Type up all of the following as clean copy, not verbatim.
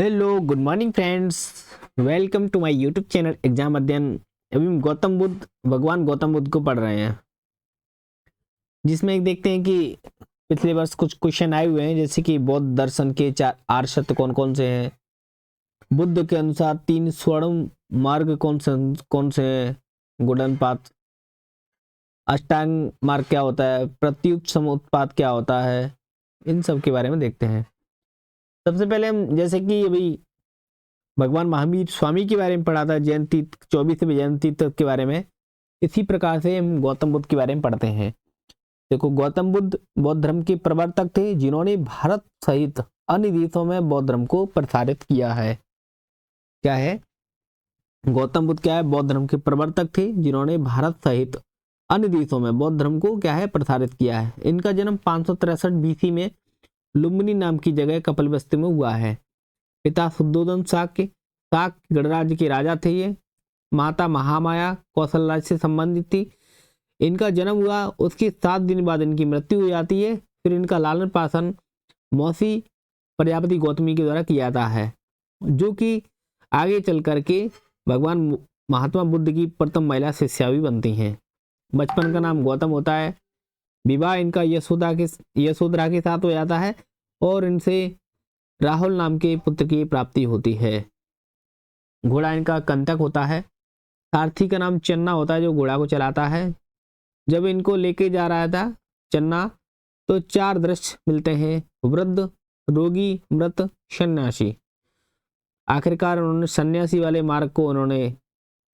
Hello good morning friends. Welcome to my YouTube channel exam अध्ययन। अभी हम भगवान गौतम बुद्ध को पढ़ रहे हैं, जिसमें एक देखते हैं कि पिछले वर्ष कुछ क्वेश्चन आए हुए हैं, जैसे कि बौद्ध दर्शन के चार आर्य सत्य कौन कौन से हैं, बुद्ध के अनुसार तीन स्वर्ण मार्ग कौन से हैं, गोल्डन पाथ, अष्टांग मार्ग क्या होता है, प्रत्युत समुत्पाद क्या होता है, इन सब के बारे में देखते हैं। सबसे पहले हम जैसे कि अभी भगवान महावीर स्वामी के बारे में पढ़ा था, जयंती 24वीं जयंती तक के बारे में, इसी प्रकार से हम गौतम बुद्ध के बारे में पढ़ते हैं। देखो, गौतम बुद्ध बौद्ध धर्म के प्रवर्तक थे, जिन्होंने भारत सहित अन्य देशों में बौद्ध धर्म को प्रसारित किया है। क्या है? गौतम बुद्ध क्या है? बौद्ध धर्म के प्रवर्तक थे, जिन्होंने भारत सहित अन्य देशों में बौद्ध धर्म को क्या है, प्रसारित किया है। इनका जन्म 563 बीसी में लुम्बिनी नाम की जगह कपिलवस्तु में हुआ है। पिता शुद्धोधन शाक गणराज्य के राजा थे ये। माता महामाया कौशल राज्य से संबंधित थी। इनका जन्म हुआ, उसके 7 दिन बाद इनकी मृत्यु हो जाती है। फिर इनका लालन पालन मौसी प्रजापति गौतमी के द्वारा किया जाता है, जो कि आगे चल करके भगवान महात्मा बुद्ध की प्रथम महिला शिष्या भी बनती हैं। बचपन का नाम गौतम होता है। विवाह इनका यशोधरा के साथ हो जाता है और इनसे राहुल नाम के पुत्र की प्राप्ति होती है। घोड़ा इनका कंटक होता है। सारथी का नाम चन्ना होता है, जो घोड़ा को चलाता है। जब इनको लेके जा रहा था चन्ना, तो 4 दृश्य मिलते हैं: वृद्ध, रोगी, मृत, सन्यासी। आखिरकार उन्होंने सन्यासी वाले मार्ग को उन्होंने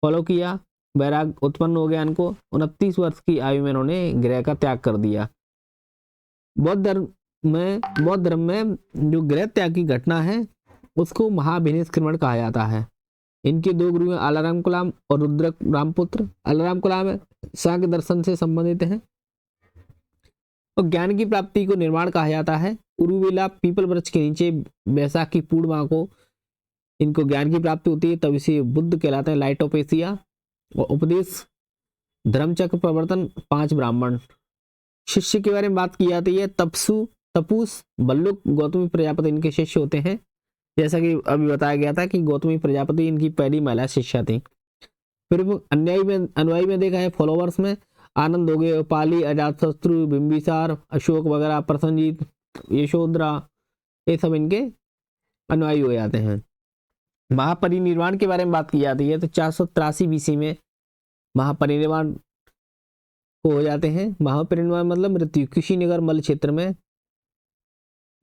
फॉलो किया। वैराग उत्पन्न हो गया इनको। 29 वर्ष की आयु में उन्होंने गृह का त्याग कर दिया। बौद्ध धर्म में जो गृह त्याग की घटना है, उसको महाभिनिष्क्रमण कहा जाता है। इनके 2 गुरु हैं, आलाराम कलाम और रुद्र रामपुत्र। आलाराम कलाम सांख्य दर्शन से संबंधित हैं और ज्ञान की प्राप्ति को निर्माण कहा जाता है। उरुवेला पीपल वृक्ष के नीचे वैशाख की पूर्णिमा को इनको ज्ञान की प्राप्ति होती है, तब इसे बुद्ध कहलाते हैं, लाइट ऑफ एशिया। और उपदेश धर्मचक्र प्रवर्तन 5 ब्राह्मण। शिष्य के बारे में बात की जाती है। तपूस बल्लुक गौतमी प्रजापति इनके शिष्य होते हैं। जैसा कि अभी बताया गया था कि गौतमी प्रजापति इनकी पहली महिला शिष्या थी। फिर अनुयायी में देखा है, फॉलोवर्स में आनंद हो गए, पाली, अजातशत्रु, बिंबिसार, अशोक वगैरह, प्रसन्नजीत, यशोधरा, ये सब इनके अनुयायी हो जाते हैं। महापरिनिर्वाण के बारे में बात की जाती है तो 483 बीसी में महापरिनिर्वाण को हो जाते हैं। महापरिनिर्वाण मतलब मृत्यु। कुशीनगर मल क्षेत्र में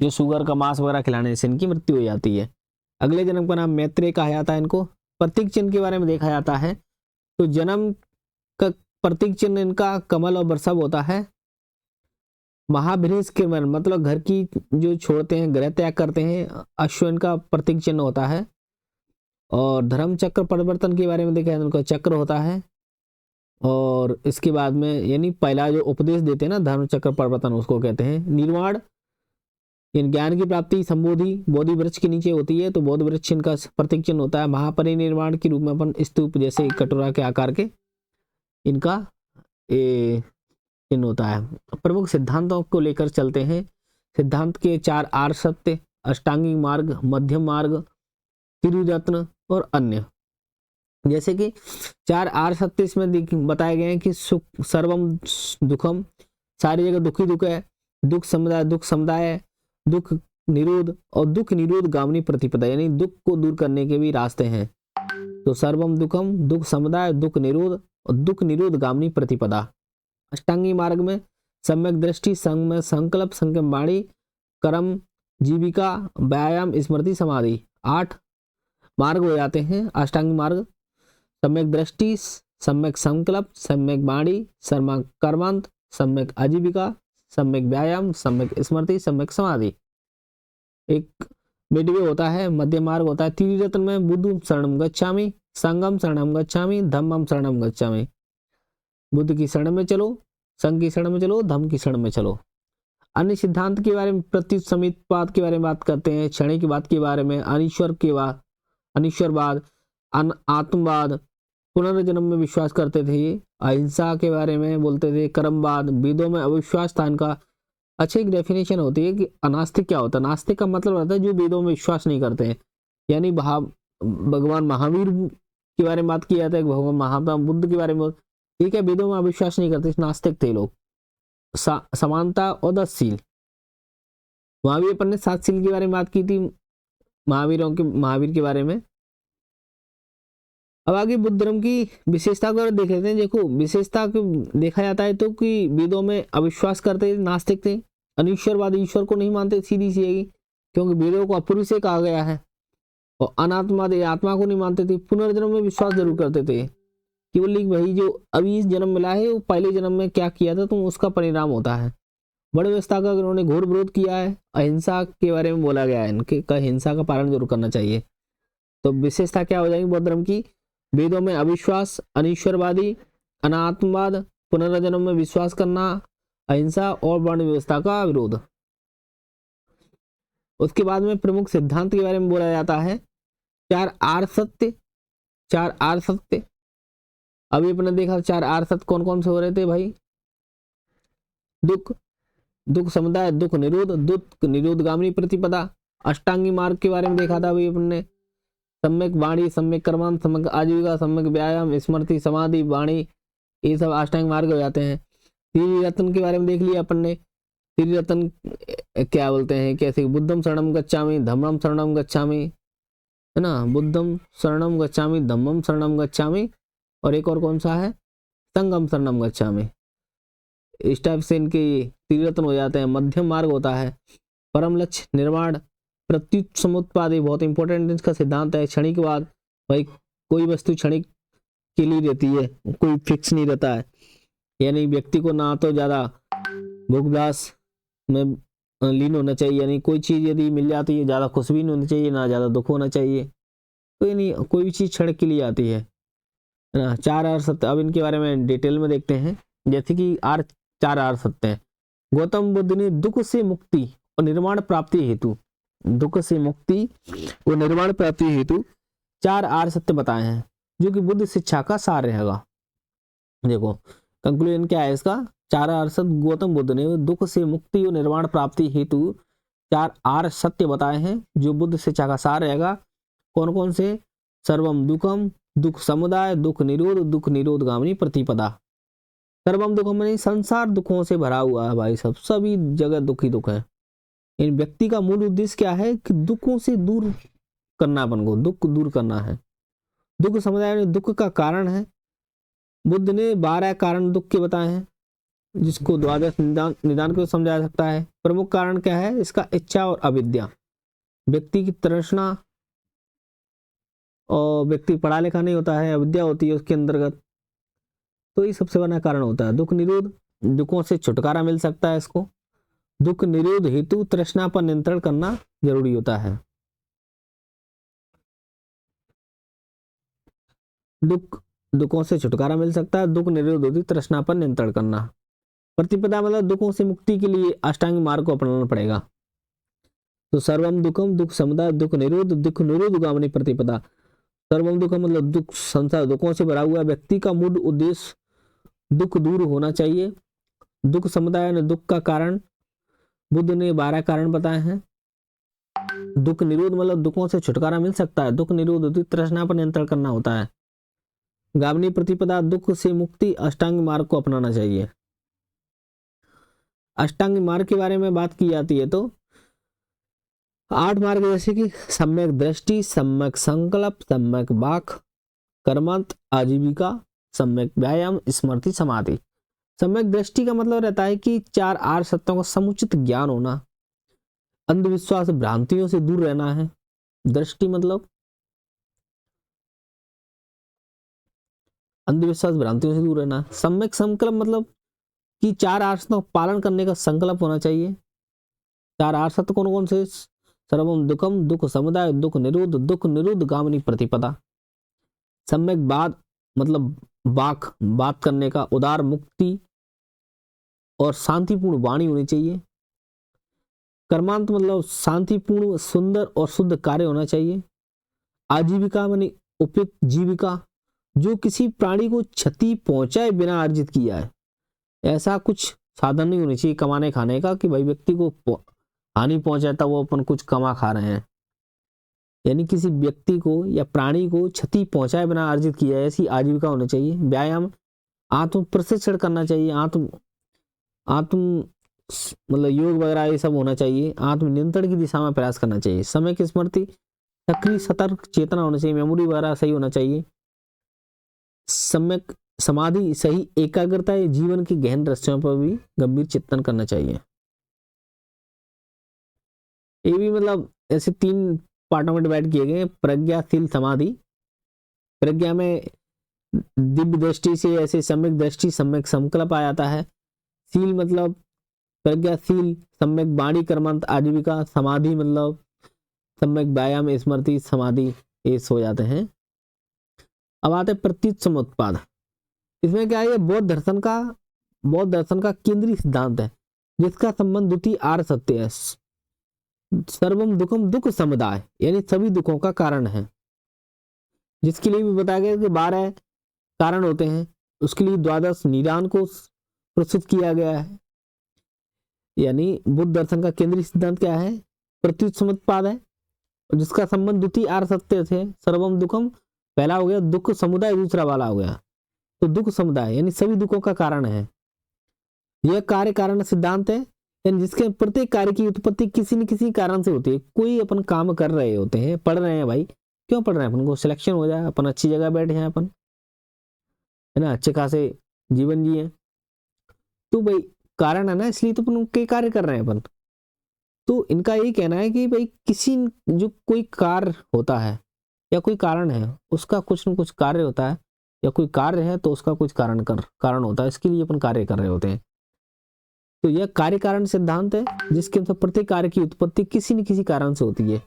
जो सुगर का मांस वगैरह खिलाने से इनकी मृत्यु हो जाती है। अगले जन्म का नाम मैत्रेय कहा जाता है इनको। प्रतीक चिन्ह के बारे में देखा जाता है तो जन्म का प्रतीक चिन्ह इनका कमल और वृषभ होता है। महाभिनिष्क्रमण मतलब घर की जो छोड़ते हैं, गृह त्याग करते हैं, अश्विन का प्रतीक चिन्ह होता है। और धर्म चक्र परिवर्तन के बारे में देखा जाए तो उनका चक्र होता है। और इसके बाद में यानी पहला जो उपदेश देते हैं ना, धर्म चक्र परिवर्तन, उसको कहते हैं निर्वाण। इन ज्ञान की प्राप्ति संबोधि बोधि वृक्ष के नीचे होती है, तो बोध वृक्ष इनका प्रतीक चिन्ह होता है। महापरिनिर्वाण के रूप में अपन स्तूप जैसे कटोरा के आकार के इनका चिन्ह होता है। प्रमुख सिद्धांतों को लेकर चलते हैं। सिद्धांत के 4 आर्य सत्य, अष्टांगिक मार्ग, मध्यम मार्ग, त्रिरत्न और अन्य। जैसे कि 4 आर्य सत्य इसमें बताए गए हैं कि सुख सर्वम दुखम, सारी जगह दुख ही दुख है। दुख समुदाय, दुख निरोध और दुख निरोध गामिनी प्रतिपदा, यानी दुख को दूर करने के भी रास्ते हैं। तो सर्वम दुखम, दुख समुदाय, दुख निरोध और दुख निरोध गामिनी प्रतिपदा। अष्टांगी मार्ग में सम्यक दृष्टि, संकल्प, संयम वाणी, कर्म, जीविका, व्यायाम, स्मृति, समाधि, 8 मार्ग हो जाते हैं अष्टांगी मार्ग। सम्यक दृष्टि, सम्यक संकल्प, सम्यक वाणी, सम्यक कर्मांत, सम्यक आजीविका, सम्यक व्यायाम, सम्यक स्मृति, सम्यक समाधि। एक मिडवे होता है, मध्य मार्ग होता है। त्रिरत्न में बुद्धं शरणं गच्छामि, संघं शरणं गच्छामि, धम्मं शरणं गच्छामि। बुद्ध की शरण में चलो, संघ की शरण में चलो, धम्म की शरण में चलो। अन्य सिद्धांत के बारे में प्रत्युत समुत्पाद के बारे में बात करते हैं। क्षणिक की बात के बारे में, अनिश्वरवाद, आत्मवाद, पुनर्जन्म में विश्वास करते थे। अहिंसा के बारे में बोलते थे। कर्मवाद, वेदों में अविश्वास था इनका। अच्छी एक डेफिनेशन होती है कि अनास्तिक क्या होता है। नास्तिक का मतलब होता है जो वेदों में विश्वास नहीं करते हैं। यानी भगवान महावीर के बारे में बात की जाता है, भगवान महात्मा बुद्ध के बारे में। ठीक है, वेदों में अविश्वास नहीं करते, नास्तिक थे लोग। समानता और 10 शील, वहां भी अपन ने 7 शील के बारे में बात की थी, महावीर के बारे में। अब आगे बुद्ध धर्म की विशेषता को देख लेते हैं। देखो, विशेषता को देखा जाता है तो कि वेदों में अविश्वास करते, नास्तिक थे, अनिश्वरवादी, ईश्वर को नहीं मानते, सीधी सी है, क्योंकि वेदों को अपूर्व से कहा गया है। और अनात्मवादी, आत्मा को नहीं मानते थे। पुनर्जन्म में विश्वास जरूर करते थे, केवल भाई जो अभी इस जन्म मिला है वो पहले जन्म में क्या किया था तो उसका परिणाम होता है। बड़े व्यवस्था का उन्होंने घोर विरोध किया है। अहिंसा के बारे में बोला गया है, इनके हिंसा का पालन जरूर करना चाहिए। तो विशेषता क्या हो जाएगी बौद्ध धर्म की? वेदों में अविश्वास, अनिश्वरवादी, अनात्मवाद, पुनर्जन्म में विश्वास करना, अहिंसा और वर्ण व्यवस्था का विरोध। उसके बाद में प्रमुख सिद्धांत के बारे में बोला जाता है। 4 आर्य सत्य। 4 आर्य सत्य अभी अपने देखा 4 आर्य सत्य कौन कौन से हो रहे थे भाई? दुख समुदाय, दुख निरोध, दुख निरोधगामिनी प्रतिपदा। अष्टांगी मार्ग के बारे में देखा था भाई अपन ने। सम्यक वाणी, सम्यक कर्मांत, सम्यक आजीविका, सम्यक व्यायाम, स्मृति, समाधि, वाणी, ये सब अष्टांग मार्ग हो जाते हैं। त्रिरत्न के बारे में देख लिया अपन ने। त्रिरत्न क्या बोलते हैं, कैसे? बुद्धम शरणम गच्छामि, धम्मम शरणम गच्छामि, है ना, बुद्धम शरणम गच्छामि, धम्मम शरणम गच्छामि, और एक और कौन सा है? संगम शरणम गच्छामि। इस टाइप से इनके त्रिरत्न हो जाते हैं। मध्यम मार्ग होता है। परम लक्ष्य निर्वाण, प्रत्युत समुत्पादे, बहुत इंपॉर्टेंट इसका सिद्धांत है। क्षणिकवाद, भाई कोई वस्तु क्षणिक के लिए रहती है, कोई फिक्स नहीं रहता है। यानी व्यक्ति को ना तो ज्यादा भोगदास में लीन होना चाहिए, यानी कोई चीज यदि मिल जाती है ज्यादा खुश भी नहीं होनी चाहिए, ना ज्यादा दुख होना चाहिए। तो यानी कोई भी चीज क्षण के लिए आती है ना। 4 आर्य सत्य, अब इनके बारे में डिटेल में देखते हैं। जैसे कि 4 आर्य सत्य हैं। गौतम बुद्ध ने दुख से मुक्ति और निर्वाण प्राप्ति हेतु, दुख से मुक्ति और निर्वाण प्राप्ति हेतु 4 आर्य सत्य बताए हैं, जो कि बुद्ध शिक्षा का सार रहेगा। देखो कंक्लूजन क्या है इसका? 4 आर्य सत्य, गौतम बुद्ध ने दुख से मुक्ति और निर्वाण प्राप्ति हेतु 4 आर्य सत्य बताए हैं, जो बुद्ध शिक्षा का सार रहेगा। कौन कौन से? सर्वम दुखम, दुख समुदाय, दुख निरोध, दुख निरोधगामिनी प्रतिपदा। सर्वम दुखम यानी संसार दुखों से भरा हुआ है भाई, सब सभी जगह दुख ही दुख है। इन व्यक्ति का मूल उद्देश्य क्या है कि दुखों से दूर करना, अपन को दुख दूर करना है। दुख समुदाय में दुख का कारण है। बुद्ध ने 12 कारण दुख के बताए हैं, जिसको द्वादश निदान को समझा सकता है। प्रमुख कारण क्या है इसका? इच्छा और अविद्या, व्यक्ति की तृष्णा, और व्यक्ति पढ़ा लिखा नहीं होता है, अविद्या होती है उसके अंतर्गत, तो ये सबसे बड़ा कारण होता है। दुख निरोध, दुखों से छुटकारा मिल सकता है इसको। दुख निरोध हेतु तृष्णा पर नियंत्रण करना जरूरी होता है। दुखों से छुटकारा मिल सकता है, दुख निरोध हेतु तृष्णा पर नियंत्रण करना। प्रतिपदा मतलब दुखों से मुक्ति के लिए अष्टांग मार्ग को अपनाना पड़ेगा। तो सर्वम दुखम, दुख समुदाय, दुख निरोध, दुख निरोधगामिनी प्रतिपदा। सर्वम दुखम मतलब दुख, संसार दुखों से भरा हुआ व्यक्ति का मूल उद्देश्य दुख दूर होना चाहिए। दुख समुदाय ने दुख का कारण, बुद्ध ने 12 कारण बताए हैं। दुख निरोध मतलब दुखों से छुटकारा मिल सकता है, दुख निरोध तृष्णा पर नियंत्रण करना होता है। गामिनी प्रतिपदा, दुख से मुक्ति, अष्टांग मार्ग को अपनाना चाहिए। अष्टांग मार्ग के बारे में बात की जाती है तो 8 मार्ग जैसे कि सम्यक दृष्टि, सम्यक संकल्प, सम्यक वाक, कर्मांत, आजीविका, सम्यक व्यायाम, स्मृति, समाधि। सम्यक दृष्टि का मतलब रहता है कि 4 आर्य सत्यों का समुचित ज्ञान होना, अंधविश्वास भ्रांतियों से दूर रहना है। दृष्टि मतलब अंधविश्वास भ्रांतियों से दूर रहना। सम्यक संकल्प मतलब कि 4 आर्य सत्यों का पालन करने का संकल्प होना चाहिए। 4 आर्य सत्य कौन कौन से? सर्वम दुखम, दुख समुदाय, दुख निरोध, दुख निरोधगामिनी प्रतिपदा। सम्यक बात मतलब बात करने का, उदार मुक्ति और शांतिपूर्ण वाणी होनी चाहिए। कर्मांत मतलब शांतिपूर्ण, सुंदर और शुद्ध कार्य होना चाहिए। आजीविका मानी उपयुक्त जीविका, जो किसी प्राणी को क्षति पहुंचाए बिना अर्जित किया है। ऐसा कुछ साधन नहीं होनी चाहिए कमाने खाने का कि भाई व्यक्ति को हानि पहुंचाता वो अपन कुछ कमा खा रहे हैं। यानी किसी व्यक्ति को या प्राणी को क्षति पहुंचाए बिना अर्जित की जाए ऐसी आजीविका होनी चाहिए। व्यायाम, आत्म प्रशिक्षण करना चाहिए, आत्म आत्म मतलब योग वगैरह ये सब होना चाहिए। आत्म नियंत्रण की दिशा में प्रयास करना चाहिए। समय की स्मृति, सक्रिय सतर्क चेतना होना चाहिए, मेमोरी वगैरह सही होना चाहिए। सम्यक समाधि, सही एकाग्रता, ये जीवन की गहन रहस्यों पर भी गंभीर चिंतन करना चाहिए। ये भी मतलब ऐसे 3 पार्टों में डिवाइड किए गए। प्रज्ञाशील समाधि, प्रज्ञा में दिव्य दृष्टि से ऐसे सम्यक दृष्टि, सम्यक संकल्प आ जाता है। शील मतलब प्रज्ञाशील, सम्यक वाणी, कर्मांत, आजीविका। समाधि मतलब सम्यक व्यायाम, स्मृति, समाधि, ये हो जाते हैं। अब आते हैं प्रत्युत समुत्पाद। इसमें क्या है, बौद्ध दर्शन का केंद्रीय सिद्धांत है जिसका संबंध द्वितीय आर्य सत्य है। सर्वम दुखम दुख समुदाय, यानी सभी दुखों का कारण है, जिसके लिए भी बताया गया कि 12 कारण होते हैं, उसके लिए 12 निदान को प्रस्तुत किया गया है। यानी बुद्ध दर्शन का केंद्रीय सिद्धांत क्या है, प्रत्युत समुत्पाद है, जिसका संबंध द्वितीय आर्य सत्य से। सर्वम दुखम पहला हो गया, दुख समुदाय दूसरा वाला हो गया। तो दुख समुदाय यानी सभी दुखों का कारण है। यह कार्य कारण सिद्धांत है, यानी जिसके प्रत्येक कार्य की उत्पत्ति किसी न किसी कारण से होती है। कोई अपन काम कर रहे होते हैं, पढ़ रहे हैं भाई, क्यों पढ़ रहे हैं, अपन को सिलेक्शन हो जाए, अपन अच्छी जगह बैठ जाए, अपन है ना, अच्छे खासे जीवन जिए, तो भाई कारण है ना, इसलिए तो अपन कई कार्य कर रहे हैं अपन। तो इनका यही कहना है कि भाई किसी जो कोई कार्य होता है या कोई कारण है, उसका कुछ न कुछ कार्य होता है, या कोई कार्य है तो उसका कुछ कारण होता है, इसके लिए अपन कार्य कर रहे होते हैं। तो यह कार्य कारण सिद्धांत है जिसके अनुसार प्रत्येक कार्य की उत्पत्ति किसी न किसी कारण से होती है।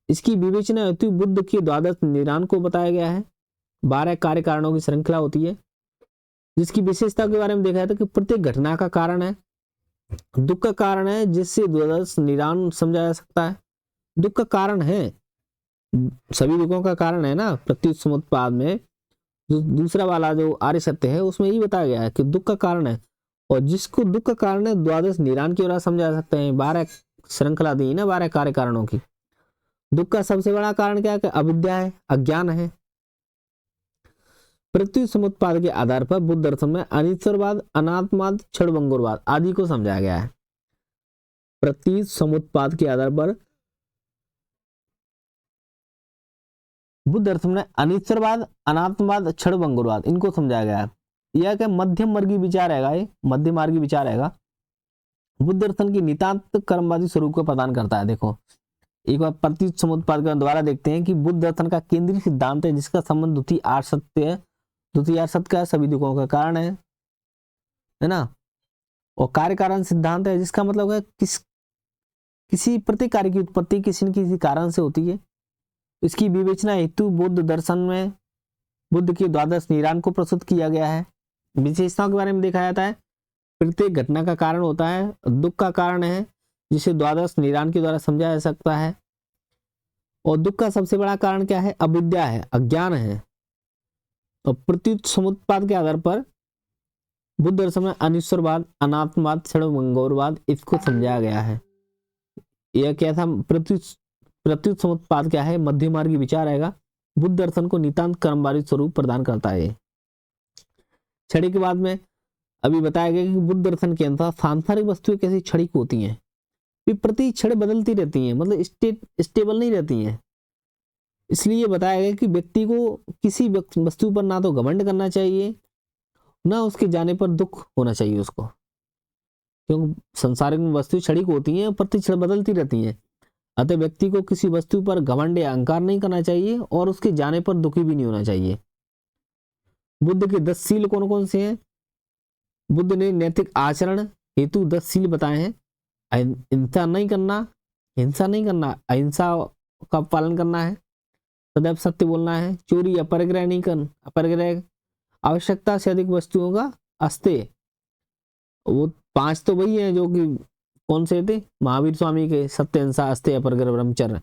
इसकी विवेचना हेतु बुद्ध की 12 निदान को बताया गया है। 12 कार्य कारणों की श्रृंखला होती है, जिसकी विशेषता के बारे में देखा जाता है कि प्रत्येक घटना का कारण है, दुख का कारण है, जिससे 12 निदान समझा जा सकता है। दुख का कारण है, सभी दुखों का कारण है ना, प्रत्युत समुत्पाद में जो दूसरा वाला जो आर्य सत्य है उसमें यही बताया गया है कि दुख का कारण है, और जिसको दुख का कारण है 12 निदान की द्वारा समझा जा सकते हैं। 12 श्रृंखला दी ना 12 कार्य कारणों की। दुख का सबसे बड़ा कारण क्या है, अविद्या है, अज्ञान है। प्रत्युत समुत्पाद के आधार पर बुद्ध दर्शन में अनिश्वरवाद, अनात्मवाद, क्षणभंगुरवाद आदि को समझाया गया है। प्रत्युत समुत्पाद के आधार पर बुद्ध दर्शन में अनिश्वरवाद, अनात्मवाद, क्षणभंगुरवाद इनको समझाया गया है। यह क्या मध्यम वर्गीय विचार रहेगा, ये मध्य मार्गी विचार रहेगा। बुद्ध दर्शन की नितांत कर्मवादी स्वरूप को प्रदान करता है। देखो एक बार प्रत्युत समुत्पाद के द्वारा देखते हैं कि बुद्ध दर्शन का केंद्रीय सिद्धांत है जिसका संबंध द्वितीय आर्य सत्य है। द्वितीय आर्य सत्य का सभी दुखों का कारण है ना। और कार्य कारण सिद्धांत है जिसका मतलब है किसी प्रत्येक कार्य की उत्पत्ति किसी न किसी कारण से होती है। इसकी विवेचना हेतु बुद्ध दर्शन में बुद्ध के 12 निदान को प्रस्तुत किया गया है। विशेषताओं के बारे में देखा जाता है, प्रत्येक घटना का कारण होता है, दुख का कारण है जिसे 12 निदान के द्वारा समझा जा सकता है। और दुख का सबसे बड़ा कारण क्या है, अविद्या है, अज्ञान है। और प्रत्युत समुत्पाद के आधार पर बुद्ध दर्शन में अनिश्वरवाद, अनात्मवाद, क्षणभंगुरवाद इसको समझाया गया है। यह क्या था, प्रत्युत समुत्पाद क्या है, मध्य मार्गी विचार आएगा। बुद्ध दर्शन को नितांत कर्मवादी स्वरूप प्रदान करता है। क्षणिक के बाद में अभी बताया गया कि बुद्ध दर्शन के अनुसार सांसारिक वस्तुएं कैसी क्षणिक होती हैं, वे प्रति क्षण बदलती रहती हैं, मतलब स्टेबल नहीं रहती हैं। इसलिए बताया गया कि व्यक्ति को किसी वस्तु पर ना तो घमंड करना चाहिए, ना उसके जाने पर दुख होना चाहिए उसको, क्योंकि संसारिक वस्तु क्षणिक होती हैं, प्रति क्षण बदलती रहती हैं। अतः व्यक्ति को किसी वस्तु पर घमंड या अहंकार नहीं करना चाहिए और उसके जाने पर दुखी भी नहीं होना चाहिए। बुद्ध के 10 शील कौन कौन से हैं? बुद्ध ने नैतिक आचरण हेतु 10 शील बताए हैं। हिंसा नहीं करना, अहिंसा का पालन करना है, सदैव सत्य बोलना है, चोरी, अपरिग्रह नहीं करना, अपरिग्रह, आवश्यकता से अधिक वस्तुओं का अस्तेय। वो 5 तो वही है जो कि कौन से थे, महावीर स्वामी के, सत्य, हिंसा, अस्तेय, अपरिग्रह, ब्रह्मचर्य।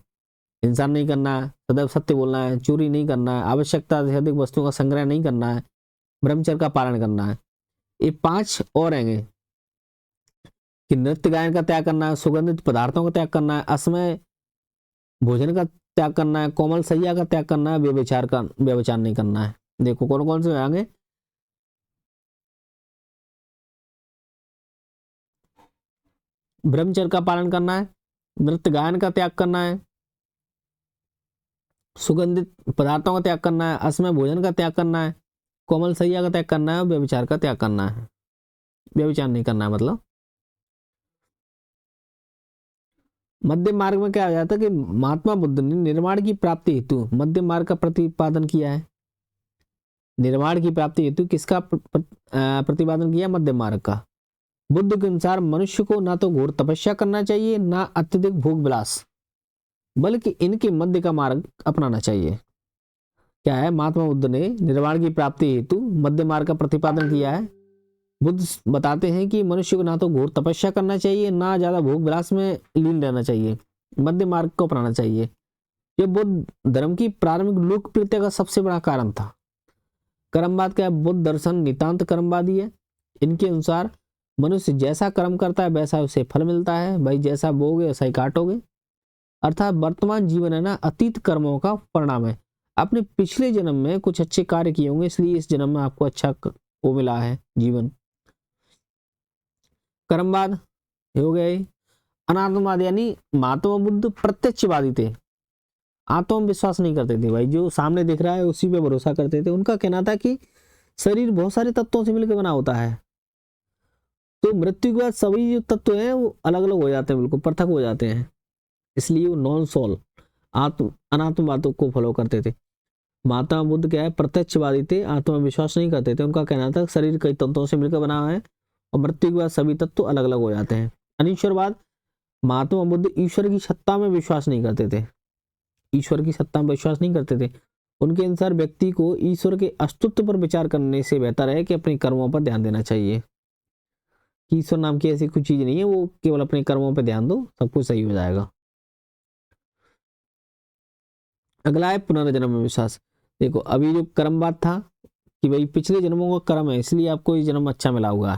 हिंसा नहीं करना है, सदैव सत्य बोलना है, चोरी नहीं करना है, आवश्यकता से अधिक वस्तुओं का संग्रह नहीं करना है, ब्रह्मचर्य का पालन करना है। ये 5 और हैं कि नृत्य गायन का त्याग करना है, सुगंधित पदार्थों का त्याग करना है, असमय भोजन का त्याग करना है, कोमल सैया का त्याग करना है, व्यभिचार नहीं करना है। देखो कौन कौन से आएंगे। ब्रह्मचर्य का पालन करना है, नृत्य गायन का त्याग करना है, सुगंधित पदार्थों का त्याग करना है, असमय भोजन का त्याग करना है, कोमल सैया का त्याग करना है, व्यभिचार का त्याग करना है। व्यभिचार नहीं करना है मतलब। मध्य मार्ग में क्या आ जाता है कि महात्मा बुद्ध ने निर्वाण की प्राप्ति हेतु मध्य मार्ग का प्रतिपादन किया है। निर्वाण की प्राप्ति हेतु किसका प्रतिपादन किया? मध्य मार्ग का। बुद्ध के अनुसार मनुष्य को ना तो घोर तपस्या करना चाहिए, ना अत्यधिक भोग विलास, बल्कि इनके मध्य का मार्ग अपनाना चाहिए। क्या है? महात्मा बुद्ध ने निर्वाण की प्राप्ति हेतु मध्य मार्ग का प्रतिपादन किया है। बुद्ध बताते हैं कि मनुष्य को ना तो घोर तपस्या करना चाहिए, ना ज्यादा भोग विलास में लीन रहना चाहिए, मध्य मार्ग को अपनाना चाहिए। यह बुद्ध धर्म की प्रारंभिक लोकप्रियता का सबसे बड़ा कारण था। कर्मवाद का बुद्ध दर्शन नितांत कर्मवादी है। इनके अनुसार मनुष्य जैसा कर्म करता है वैसा उसे फल मिलता है, भाई जैसा बोगे वैसा ही काटोगे। अर्थात वर्तमान जीवन है ना, अतीत कर्मों का परिणाम है। आपने पिछले जन्म में कुछ अच्छे कार्य किए होंगे, इसलिए इस जन्म में आपको अच्छा वो मिला है जीवन। कर्मवाद हो गए। अनात्मवाद यानी महात्मा बुद्ध प्रत्यक्षवादी थे, आत्मविश्वास नहीं करते थे, भाई जो सामने दिख रहा है उसी पे भरोसा करते थे। उनका कहना था कि शरीर बहुत सारे तत्वों से मिलकर बना होता है, तो मृत्यु के बाद सभी जो तत्व हैं वो अलग अलग हो जाते हैं, बिल्कुल पृथक हो जाते हैं, इसलिए वो नॉन सोल अनात्मवाद को फॉलो करते थे। महात्मा बुद्ध क्या है? प्रत्यक्षवादी थे, आत्मविश्वास नहीं करते थे। उनका कहना था शरीर कई तत्वों से मिलकर बना है और मृत्यु के बाद सभी तत्व अलग अलग हो जाते हैं। अनीश्वरवाद, महात्मा बुद्ध ईश्वर की सत्ता में विश्वास नहीं करते थे, ईश्वर की सत्ता में विश्वास नहीं करते थे। उनके अनुसार व्यक्ति को ईश्वर के अस्तित्व पर विचार करने से बेहतर है कि अपने कर्मों पर ध्यान देना चाहिए। ईश्वर नाम की ऐसी कुछ चीज नहीं है, वो केवल अपने कर्मों पर ध्यान दो, सब कुछ सही हो जाएगा। अगला है पुनर्जन्म में विश्वास। देखो अभी जो कर्मवाद था कि भाई पिछले जन्मों का कर्म है इसलिए आपको ये जन्म अच्छा मिला होगा,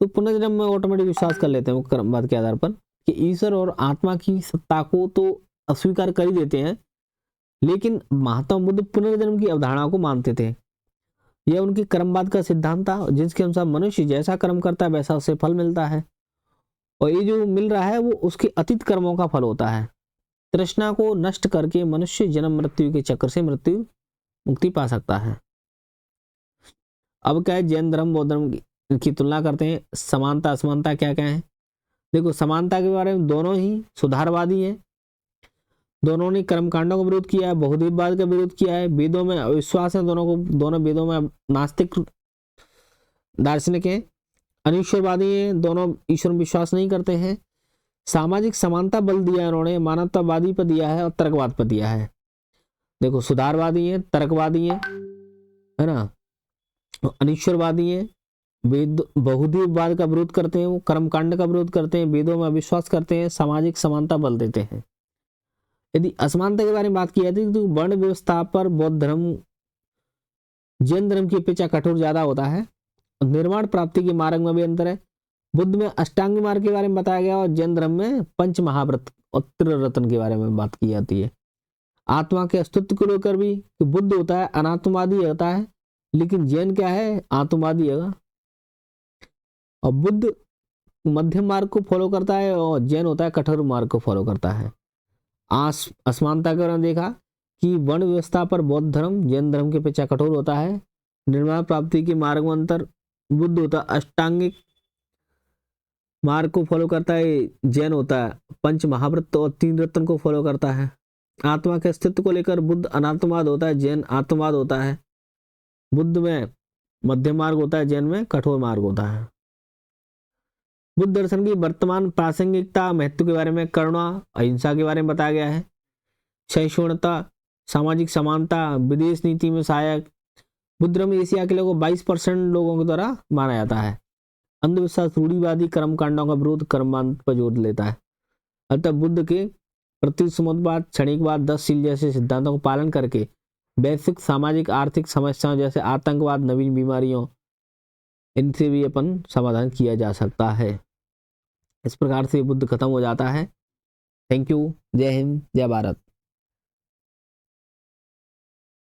तो पुनर्जन्म में ऑटोमेटिक विश्वास कर लेते हैं वो कर्मवाद के आधार पर कि ईश्वर और आत्मा की सत्ता को तो अस्वीकार कर ही देते हैं, लेकिन महात्मा बुद्ध पुनर्जन्म की अवधारणा को मानते थे। यह उनके कर्मवाद का सिद्धांत था, जिसके अनुसार मनुष्य जैसा कर्म करता है वैसा उसे फल मिलता है, और ये जो मिल रहा है वो उसके अतीत कर्मों का फल होता है। तृष्णा को नष्ट करके मनुष्य जन्म मृत्यु के चक्र से मुक्ति पा सकता है। अब क्या है? जैन धर्म बौद्ध धर्म की तुलना करते हैं। समानता असमानता क्या क्या है? देखो समानता के बारे में दोनों ही सुधारवादी हैं, दोनों ने कर्मकांडों का विरोध किया है, बहुदेववाद का विरोध किया है, वेदों में अविश्वास है, दोनों वेदों में नास्तिक दार्शनिक हैं। अनिश्वरवादी हैं, दोनों ईश्वर में विश्वास नहीं करते हैं। सामाजिक समानता बल दिया है उन्होंने, मानवतावादी पर दिया है और तर्कवाद पर दिया है। देखो सुधारवादी हैं, तर्कवादी हैं, है ना, अनिश्वरवादी हैं, वेद बहुदेववाद का विरोध करते हैं, वो कर्मकांड का विरोध करते हैं, वेदों में अविश्वास करते हैं, सामाजिक समानता बल देते हैं। यदि असमानता के बारे में बात की जाती है तो वर्ण व्यवस्था पर बौद्ध धर्म जैन धर्म की अपेक्षा कठोर ज्यादा होता है। निर्वाण प्राप्ति के मार्ग में भी अंतर है। बुद्ध में अष्टांग मार्ग के बारे में बताया गया और जैन धर्म में पंच महाव्रत और त्रिरत्न के बारे में बात की जाती है। आत्मा के अस्तित्व को लेकर भी बुद्ध होता है अनात्मवादी होता है, लेकिन जैन क्या है? आत्मवादी है। और बुद्ध मध्यम मार्ग को फॉलो करता है और जैन होता है कठोर मार्ग को फॉलो करता है। असमानता के बारे में देखा कि वर्ण व्यवस्था पर बौद्ध धर्म जैन धर्म के अपेक्षा कठोर होता है। निर्वाण प्राप्ति के मार्ग में अंतर, बुद्ध होता है अष्टांगिक मार्ग को फॉलो करता है, जैन होता है पंच महाव्रत और तीन रत्न को फॉलो करता है। आत्मा के अस्तित्व को लेकर बुद्ध अनात्मवाद होता है, जैन आत्मवाद होता है। बुद्ध में मध्यम मार्ग होता है, जैन में कठोर मार्ग होता है। बुद्ध दर्शन की वर्तमान प्रासंगिकता महत्व के बारे में करुणा अहिंसा के बारे में बताया गया है। सहिष्णुता, सामाजिक समानता, विदेश नीति में सहायक। बुद्ध धर्म एशिया के लोगों 22% लोगों के द्वारा माना जाता है। अंधविश्वास, रूढ़िवादी, कर्मकांडों का विरोध, कर्मवाद पर जोर लेता है। अतः बुद्ध के प्रतिसमुद्वाद, क्षणिकवाद, 10 शील जैसे सिद्धांतों को पालन करके वैश्विक सामाजिक आर्थिक समस्याओं जैसे आतंकवाद, नवीन बीमारियों, इनसे भी अपन समाधान किया जा सकता है। इस प्रकार से बुद्ध खत्म हो जाता है। Thank you. जय हिंद, जय भारत।